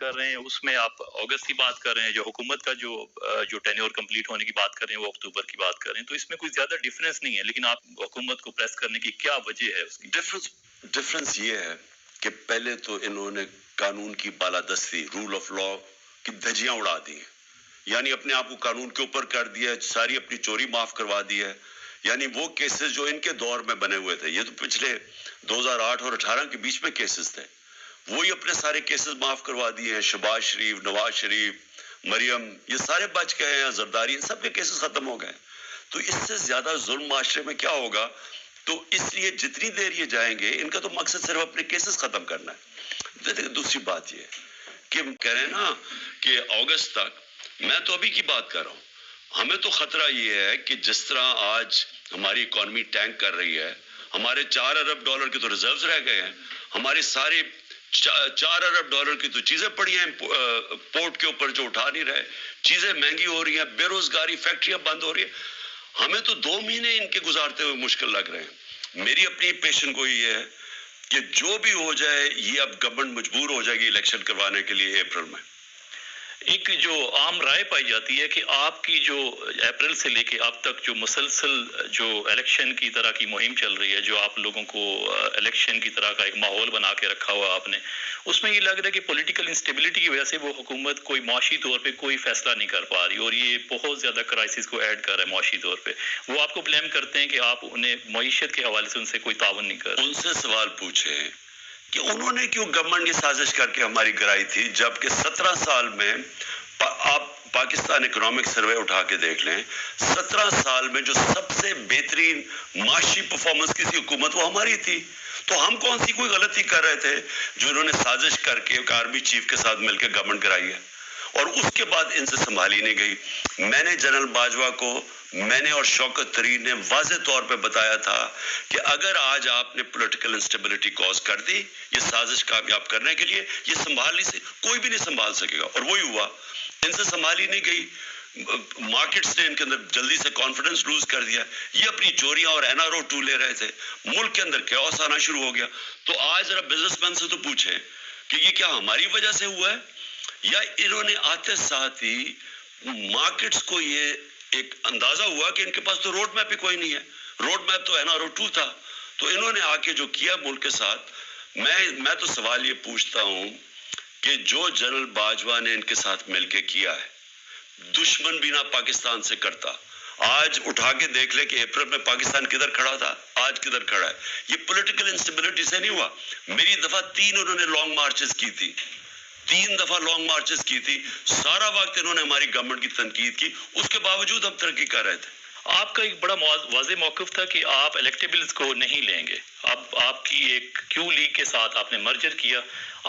کر رہے ہیں اس میں آپ اگست کی بات کر رہے ہیں, جو حکومت کا جو ٹینیور کمپلیٹ ہونے کی بات کر رہے ہیں وہ اکتوبر کی بات کر رہے ہیں, تو اس میں کوئی زیادہ ڈفرینس نہیں ہے, لیکن آپ حکومت کو پریس کرنے کی کیا وجہ ہے اس کی؟ ڈفرینس یہ ہے کہ پہلے تو انہوں نے قانون کی بالادستی, رول آف لا کی دھجیاں اڑا دی ہیں, یعنی اپنے آپ کو قانون کے اوپر کر دیا, ساری اپنی چوری معاف کروا دی ہے. یعنی وہ کیسز جو ان کے دور میں بنے ہوئے تھے, یہ تو پچھلے 2008 اور 18 کے بیچ میں کیسز تھے, وہی اپنے سارے کیسز معاف کروا دیے ہیں. شہباز شریف, نواز شریف, مریم, یہ سارے بچ گئے ہیں, زرداری, ان سب کے کیسز ختم ہو گئے. تو اس سے زیادہ ظلم معاشرے میں کیا ہوگا؟ تو اس لیے جتنی دیر یہ جائیں گے, ان کا تو مقصد صرف اپنے کیسز ختم کرنا ہے. دوسری بات یہ کہ کہہ رہے ہیں نا کہ اگست تک, میں تو ابھی کی بات کر رہا ہوں, ہمیں تو خطرہ یہ ہے کہ جس طرح آج ہماری اکانومی ٹینک کر رہی ہے, ہمارے $4 ارب کے تو ریزروز رہ گئے ہیں, ہمارے سارے $4 ارب کی تو چیزیں پڑی ہیں پورٹ کے اوپر جو اٹھا نہیں رہے, چیزیں مہنگی ہو رہی ہیں, بے روزگاری, فیکٹریاں بند ہو رہی ہیں, ہمیں تو 2 مہینے ان کے گزارتے ہوئے مشکل لگ رہے ہیں. میری اپنی پیشن گوئی یہ ہے کہ جو بھی ہو جائے, یہ اب گورنمنٹ مجبور ہو جائے گی الیکشن کروانے کے لیے اپریل میں. ایک جو عام رائے پائی جاتی ہے کہ آپ کی جو اپریل سے لے کے اب تک جو مسلسل جو الیکشن کی طرح کی مہم چل رہی ہے, جو آپ لوگوں کو الیکشن کی طرح کا ایک ماحول بنا کے رکھا ہوا آپ نے, اس میں یہ لگ رہا ہے کہ پولیٹیکل انسٹیبلٹی کی وجہ سے وہ حکومت کوئی معاشی طور پہ کوئی فیصلہ نہیں کر پا رہی, اور یہ بہت زیادہ کرائسس کو ایڈ کر رہا ہے معاشی طور پہ. وہ آپ کو بلیم کرتے ہیں کہ آپ انہیں معیشت کے حوالے سے ان سے کوئی تعاون نہیں کر رہے. ان سے سوال پوچھیں کہ انہوں نے کیوں گورنمنٹ کی سازش کر کے ہماری گرائی تھی, جبکہ 17 سال میں آپ پاکستان اکنامک سروے اٹھا کے دیکھ لیں, 17 سال میں جو سب سے بہترین معاشی پرفارمنس کسی حکومت وہ ہماری تھی. تو ہم کون سی کوئی غلطی کر رہے تھے جو انہوں نے سازش کر کے آرمی چیف کے ساتھ مل کے گورنمنٹ کرائی ہے, اور اس کے بعد ان سے سنبھالی نہیں گئی. میں نے جنرل باجوہ کو, میں نے اور شوکت طرین نے واضح طور پہ بتایا تھا کہ اگر آج آپ نے پولیٹیکل انسٹیبلٹی کوز کر دی یہ سازش کامیاب کرنے کے لیے, یہ سنبھال نہیں کوئی بھی نہیں سنبھال سکے گا, اور وہی ہوا. ان سے سنبھالی نہیں گئی, مارکیٹس نے ان کے اندر جلدی سے کانفیڈنس لوز کر دیا, یہ اپنی چوریاں اور NRO 2 لے رہے تھے, ملک کے اندر کیوس آنا شروع ہو گیا. تو آج ذرا بزنس مین سے تو پوچھیں کہ یہ کیا ہماری وجہ سے ہوا ہے, یا انہوں نے آتے ساتھ ہی مارکیٹس کو یہ ایک اندازہ ہوا کہ ان کے پاس تو روڈ میپ ہی کوئی نہیں ہے, روڈ میپ تو NRO 2 تھا, تو انہوں نے آ کے جو کیا ملک کے ساتھ. میں تو سوال یہ پوچھتا ہوں کہ جو جنرل باجوہ نے ان کے ساتھ مل کے کیا ہے, دشمن بھی نہ پاکستان سے کرتا. آج اٹھا کے دیکھ لے کہ اپریل میں پاکستان کدھر کھڑا تھا, آج کدھر کھڑا ہے. یہ پولیٹیکل انسٹیبلٹی سے نہیں ہوا. میری دفعہ 3 انہوں نے لانگ مارچز کی تھی, 3 دفعہ لانگ مارچز کی تھی, سارا وقت انہوں نے ہماری گورنمنٹ کی تنقید کی, اس کے باوجود ہم ترقی کر رہے تھے. آپ کا ایک بڑا واضح موقف تھا کہ آپ الیکٹیبلز کو نہیں لیں گے. اب آپ کی ایک کیو لیگ کے ساتھ آپ نے مرجر کیا,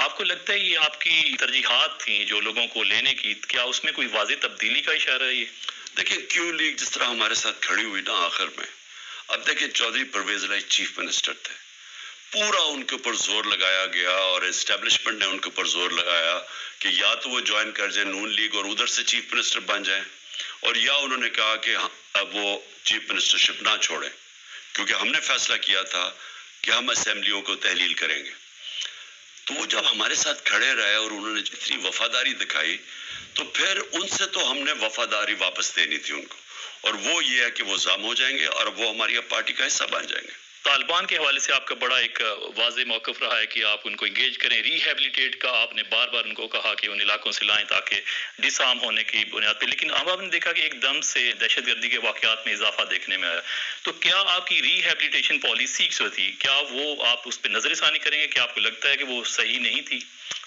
آپ کو لگتا ہے یہ آپ کی ترجیحات تھیں جو لوگوں کو لینے کی, کیا اس میں کوئی واضح تبدیلی کا اشارہ ہے؟ یہ دیکھیں کیو لیگ جس طرح ہمارے ساتھ کھڑی ہوئی نا آخر میں, اب دیکھیں چودھری پرویز الہی چیف منسٹر تھے, پورا ان کے اوپر زور لگایا گیا اور اسٹیبلشمنٹ نے ان کے اوپر زور لگایا کہ یا تو وہ جوائن کر جائیں نون لیگ اور ادھر سے چیف منسٹر بن جائیں, اور یا انہوں نے کہا کہ اب وہ چیف منسٹرشپ نہ چھوڑیں, کیونکہ ہم نے فیصلہ کیا تھا کہ ہم اسمبلیوں کو تحلیل کریں گے. تو وہ جب ہمارے ساتھ کھڑے رہے اور انہوں نے اتنی وفاداری دکھائی, تو پھر ان سے تو ہم نے وفاداری واپس دینی تھی ان کو, اور وہ یہ ہے کہ وہ ضم ہو جائیں گے اور وہ ہماری پارٹی کا حصہ بن جائیں گے. طالبان کے حوالے سے آپ کا بڑا ایک واضح موقف رہا ہے کہ آپ ان کو انگیج کریں, ریہیبلیٹیٹ کا آپ نے بار بار ان کو کہا کہ ان علاقوں سے لائیں تاکہ ڈس آرم ہونے کی بنیاد پہ, لیکن اب آپ نے دیکھا کہ ایک دم سے دہشت گردی کے واقعات میں اضافہ دیکھنے میں آیا. تو کیا آپ کی ریہیبلیٹیشن پالیسی جو تھی, کیا وہ آپ اس پہ نظر ثانی کریں گے, کیا آپ کو لگتا ہے کہ وہ صحیح نہیں تھی؟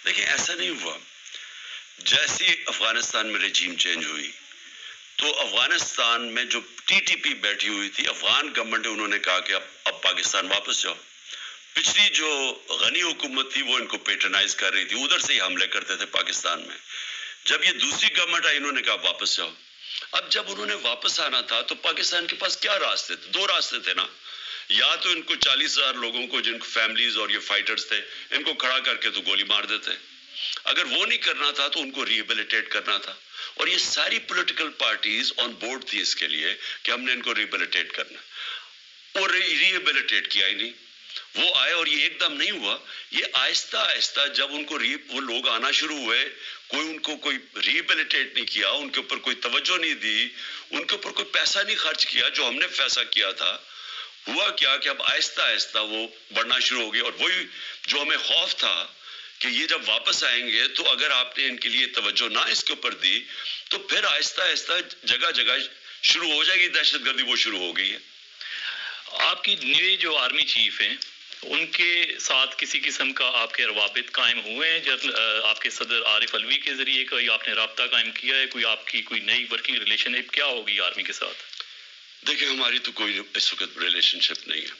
دیکھیں ایسا نہیں ہوا. جیسی افغانستان میں رجیم چینج ہوئی تو افغانستان میں جو TTP بیٹھی ہوئی تھی, افغان گورنمنٹ انہوں نے کہا کہ اب پاکستان واپس جاؤ. پچھلی جو غنی حکومت تھی وہ ان کو پیٹرنائز کر رہی تھی, ادھر سے ہی حملے کرتے تھے پاکستان میں. جب یہ دوسری گورنمنٹ آئی انہوں نے کہا واپس جاؤ. اب جب انہوں نے واپس آنا تھا تو پاکستان کے پاس کیا راستے تھے؟ 2 راستے تھے نا. یا تو ان کو 40,000 لوگوں کو جن کو فیملیز اور یہ فائٹرز تھے ان کو کھڑا کر کے تو گولی مار دیتے, اگر وہ نہیں کرنا تھا تو ان کو ریہیبلیٹیٹ کرنا تھا. اور یہ ساری پولیٹیکل پارٹیز آن بورڈ تھی اس کے لیے کہ ہم نے ان کو ریہیبلیٹیٹ کرنا, اور ریہیبلیٹیٹ کیا ہی نہیں. وہ آئے اور یہ ایک دم نہیں ہوا، یہ آہستہ آہستہ جب ان کو وہ لوگ آنا شروع ہوئے، کوئی ان کو کوئی ریہیبلیٹیٹ نہیں کیا، ان کے اوپر کوئی توجہ نہیں دی، ان کے اوپر کوئی پیسہ نہیں خرچ کیا جو ہم نے پیسہ کیا تھا، ہوا کیا کہ اب آہستہ آہستہ وہ بڑھنا شروع ہو گئے. اور وہی جو ہمیں خوف تھا کہ یہ جب واپس آئیں گے تو اگر آپ نے ان کے لیے توجہ نہ اس کے اوپر دی تو پھر آہستہ آہستہ جگہ جگہ شروع ہو جائے گی دہشت گردی، وہ شروع ہو گئی ہے. آپ کی نئے جو آرمی چیف ہیں ان کے ساتھ کسی قسم کا آپ کے روابط قائم ہوئے ہیں؟ جب آپ کے صدر عارف الوی کے ذریعے کوئی آپ نے رابطہ قائم کیا ہے، کوئی آپ کی کوئی نئی ورکنگ ریلیشن ہے کیا ہوگی آرمی کے ساتھ؟ دیکھیں ہماری تو کوئی اس وقت ریلیشن شپ نہیں ہے.